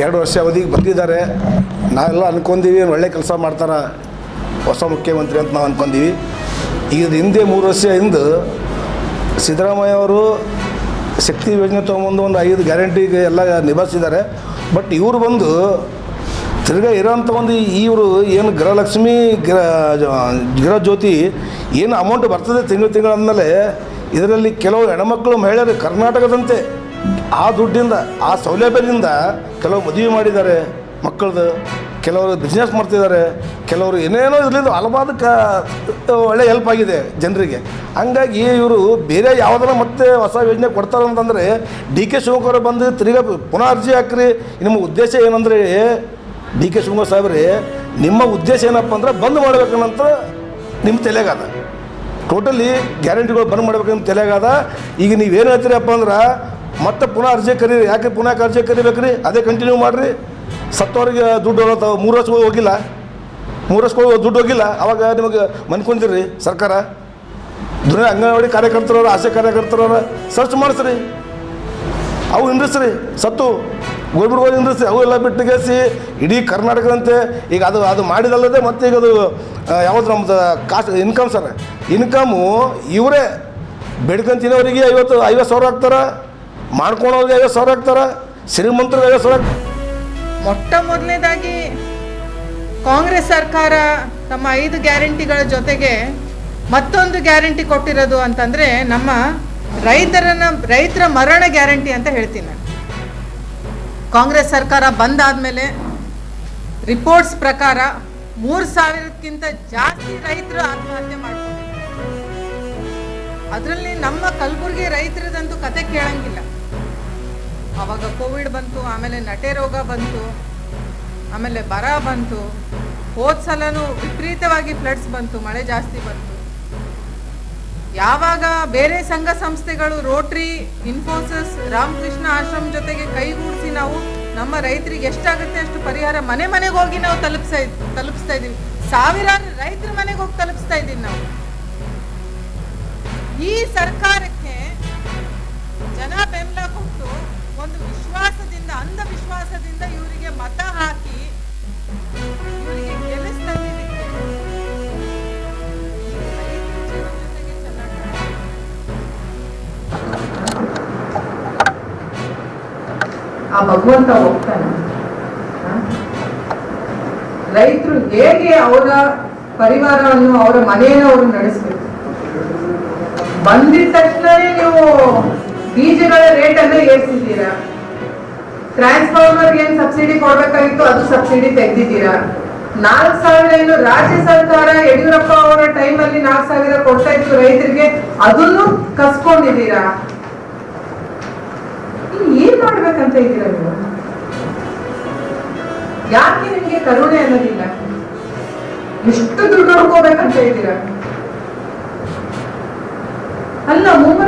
2 ವರ್ಷ ಅವಧಿಗೆ ಬಂದಿದ್ದಾರೆ. ನಾವೆಲ್ಲ ಅಂದ್ಕೊಂಡೀವಿ ಒಳ್ಳೆ ಕೆಲಸ ಮಾಡ್ತಾರೆ ಹೊಸ ಮುಖ್ಯಮಂತ್ರಿ ಅಂತ ನಾವು ಅಂದ್ಕೊಂಡೀವಿ. ಈಗ ಹಿಂದೆ 3 ವರ್ಷ ಹಿಂದೆ ಸಿದ್ದರಾಮಯ್ಯ ಅವರು ಶಕ್ತಿ ಯೋಜನೆ ತೊಗೊಂಬಂದು ಒಂದು 5 ಗ್ಯಾರಂಟಿಗೆ ಎಲ್ಲ ನಿಭಾಯಿಸಿದ್ದಾರೆ. ಬಟ್ ಇವರು ಬಂದು ತಿರ್ಗಾ ಇರೋಂಥ ಒಂದು ಇವರು ಏನು ಗೃಹಲಕ್ಷ್ಮಿ ಗೃಹ ಜ್ಯೋತಿ ಏನು ಅಮೌಂಟ್ ಬರ್ತದೆ ತಿಂಗಳು ಅಂದಮೇಲೆ ಇದರಲ್ಲಿ ಕೆಲವು ಹೆಣ್ಮಕ್ಳು ಮಹಿಳೆಯರು ಕರ್ನಾಟಕದಂತೆ ಆ ದುಡ್ಡಿಂದ ಆ ಸೌಲಭ್ಯದಿಂದ ಕೆಲವು ಮದುವೆ ಮಾಡಿದ್ದಾರೆ ಮಕ್ಕಳದು, ಕೆಲವರು ಬಿಸ್ನೆಸ್ ಮಾಡ್ತಿದ್ದಾರೆ, ಕೆಲವರು ಏನೇನೋ ಇದರಿಂದ ಹಲವಾದಕ್ಕೆ ಒಳ್ಳೆ ಹೆಲ್ಪ್ ಆಗಿದೆ ಜನರಿಗೆ. ಹಂಗಾಗಿ ಇವರು ಬೇರೆ ಯಾವುದನ್ನ ಮತ್ತೆ ಹೊಸ ಯೋಜನೆ ಕೊಡ್ತಾರೆ ಅಂತಂದರೆ ಡಿ ಕೆ ಶಿವಕುಮಾರ್ ಬಂದು ತಿರ್ಗಾ ಪುನಃ ಅರ್ಜಿ ಹಾಕ್ರಿ. ನಿಮ್ಮ ಉದ್ದೇಶ ಏನಂದರೆ ಡಿ ಕೆ ಶಿವಕುಮಾರ್ ಸಾಹೇಬ್ರಿ, ನಿಮ್ಮ ಉದ್ದೇಶ ಏನಪ್ಪ ಅಂದ್ರೆ ಬಂದ್ ಮಾಡ್ಬೇಕನ್ನಂತ ನಿಮ್ಮ ತಲೆಗಾದ, ಟೋಟಲಿ ಗ್ಯಾರಂಟಿಗಳು ಬಂದ್ ಮಾಡ್ಬೇಕು ನಿಮ್ಮ ತಲೆಗಾದ. ಈಗ ನೀವೇನು ಹೇಳ್ತೀರಪ್ಪ ಅಂದ್ರೆ ಮತ್ತೆ ಪುನಃ ಅರ್ಜಿ ಕರೀರಿ. ಯಾಕೆ ಪುನಃ ಅರ್ಜಿ ಕರಿಬೇಕ್ರಿ? ಅದೇ ಕಂಟಿನ್ಯೂ ಮಾಡಿರಿ. ಸತ್ತವ್ರಿಗೆ ದುಡ್ಡು 3 ವರ್ಷಕ್ಕೆ ಹೋಗಿಲ್ಲ, 3 ವರ್ಷಕ್ಕೆ ದುಡ್ಡು ಹೋಗಿಲ್ಲ, ಅವಾಗ ನಿಮಗೆ ಮನ್ಕೊಂತೀರಿ ಸರ್ಕಾರ. ದುನಿಯಾ ಅಂಗನವಾಡಿ ಕಾರ್ಯಕರ್ತರವ್ರು, ಆಶಾ ಕಾರ್ಯಕರ್ತರವ್ರು ಸರ್ಚ್ ಮಾಡಿಸ್ರಿ, ಅವು ಇಂಡ್ರಿಸ್ರಿ, ಸತ್ತು ಗೋಲ್ಬಿಡ್ಗೋದು ಇಂಡ್ರಿಸ್ರಿ, ಅವು ಎಲ್ಲ ಬಿಟ್ಟುಗೇಸಿ ಇಡೀ ಕರ್ನಾಟಕದಂತೆ ಈಗ ಅದು ಮಾಡಿದಲ್ಲದೆ ಮತ್ತೆ ಈಗ ಅದು ಯಾವುದು ನಮ್ಮದು ಕಾಸ್ಟ್ ಇನ್ಕಮ್ ಸರ್, ಇನ್ಕಮು ಇವರೇ ಬೆಡ್ಕೊಂತಿನವರಿಗೆ 50 ಸಾವಿರ ಹಾಕ್ತಾರೆ, ಮಾಡ್ಕೊಳೋರಿಗೆ 50 ಸಾವಿರ ಹಾಕ್ತಾರೆ, ಶ್ರೀಮಂತರಿಗೆ 50 ಸಾವಿರ. ಮೊಟ್ಟ ಮೊದಲನೇದಾಗಿ ಕಾಂಗ್ರೆಸ್ ಸರ್ಕಾರ ತಮ್ಮ 5 ಗ್ಯಾರಂಟಿಗಳ ಜೊತೆಗೆ ಮತ್ತೊಂದು ಗ್ಯಾರಂಟಿ ಕೊಟ್ಟಿರೋದು ಅಂತಂದರೆ ನಮ್ಮ ರೈತರ ಮರಣ ಗ್ಯಾರಂಟಿ ಅಂತ ಹೇಳ್ತೀನಿ ನಾನು. ಕಾಂಗ್ರೆಸ್ ಸರ್ಕಾರ ಬಂದಾದಮೇಲೆ ರಿಪೋರ್ಟ್ಸ್ ಪ್ರಕಾರ 3,000ಕ್ಕಿಂತ ಜಾಸ್ತಿ ರೈತರು ಆತ್ಮಹತ್ಯೆ ಮಾಡ್ಕೊಂಡಿದ್ದಾರೆ. ಅದರಲ್ಲಿ ನಮ್ಮ ಕಲಬುರಗಿ ರೈತರದಂತೂ ಕತೆ ಕೇಳಂಗಿಲ್ಲ. ಆವಾಗ ಕೋವಿಡ್ ಬಂತು, ಆಮೇಲೆ ನಟೆ ರೋಗ ಬಂತು, ಆಮೇಲೆ ಬರ ಬಂತು, ಹೋದ ಸಲನೂ ವಿಪರೀತವಾಗಿ ಫ್ಲಡ್ಸ್ ಬಂತು, ಮಳೆ ಜಾಸ್ತಿ ಬಂತು. ಯಾವಾಗ ಬೇರೆ ಸಂಘ ಸಂಸ್ಥೆಗಳು ರೋಟ್ರಿ, ಇನ್ಫೋಸಿಸ್, ರಾಮಕೃಷ್ಣ ಆಶ್ರಮ ಜೊತೆಗೆ ಕೈಗೂಡಿಸಿ ನಾವು ನಮ್ಮ ರೈತರಿಗೆ ಎಷ್ಟಾಗುತ್ತೆ ಅಷ್ಟು ಪರಿಹಾರ ಮನೆಗೆ ಹೋಗಿ ನಾವು ತಲುಪಿಸ್ತಾ ಇದ್ದೀವಿ. ಸಾವಿರಾರು ರೈತರ ಮನೆಗೆ ಹೋಗಿ ತಲುಪಿಸ್ತಾ ಇದ್ದೀವಿ ನಾವು. ಈ ಸರ್ಕಾರಕ್ಕೆ ಜನ ಬೆಂಬಲ ಕೊಟ್ಟು ಒಂದು ವಿಶ್ವಾಸದಿಂದ, ಅಂಧವಿಶ್ವಾಸದಿಂದ ಇವರಿಗೆ ಮತ ಹಾಕಿ ಇವರಿಗೆ ಗೆಲ್ಲಿಸ್ತಾ ಆ ಭಗವಂತ ಹೋಗ್ತಾನೆ. ರೈತರು ಹೇಗೆ ಅವರ ಪರಿವಾರವನ್ನು, ಅವರ ಮನೆಯನ್ನು ಅವರು ನಡೆಸಬೇಕು. ಬಂದಿದ ತಕ್ಷಣವೇ ನೀವು ಬೀಜಗಳ ರೇಟ್ ಅನ್ನ ಏರಿಸಿದ್ದೀರಾ. ಟ್ರಾನ್ಸ್ಫಾರ್ಮರ್ಗೆ ಏನ್ ಸಬ್ಸಿಡಿ ಕೊಡ್ಬೇಕಾಗಿತ್ತು ಅದು ಸಬ್ಸಿಡಿ ತೆಗೆದಿದ್ದೀರಾ. 4,000 ಏನು ರಾಜ್ಯ ಸರ್ಕಾರ ಯಡಿಯೂರಪ್ಪ ಅವರ ಟೈಮಲ್ಲಿ 4,000 ಕೊಡ್ತಾ ಇತ್ತು ರೈತರಿಗೆ, ಅದನ್ನು ಕಸ್ಕೊಂಡಿದ್ದೀರಾ. ಏನ್ ಮಾಡ್ಬೇಕಂತ ಇದ್ದೀರಾ ನೀವು? ಯಾಕೆ ನಿಮ್ಗೆ ಕರುಣೆ ಅನ್ನೋದಿಲ್ಲ? ಎಷ್ಟು ದುಡ್ಡು ಹುಡ್ಕೋಬೇಕಂತ ಇದ್ದೀರಾ? ಅಲ್ಲ, 3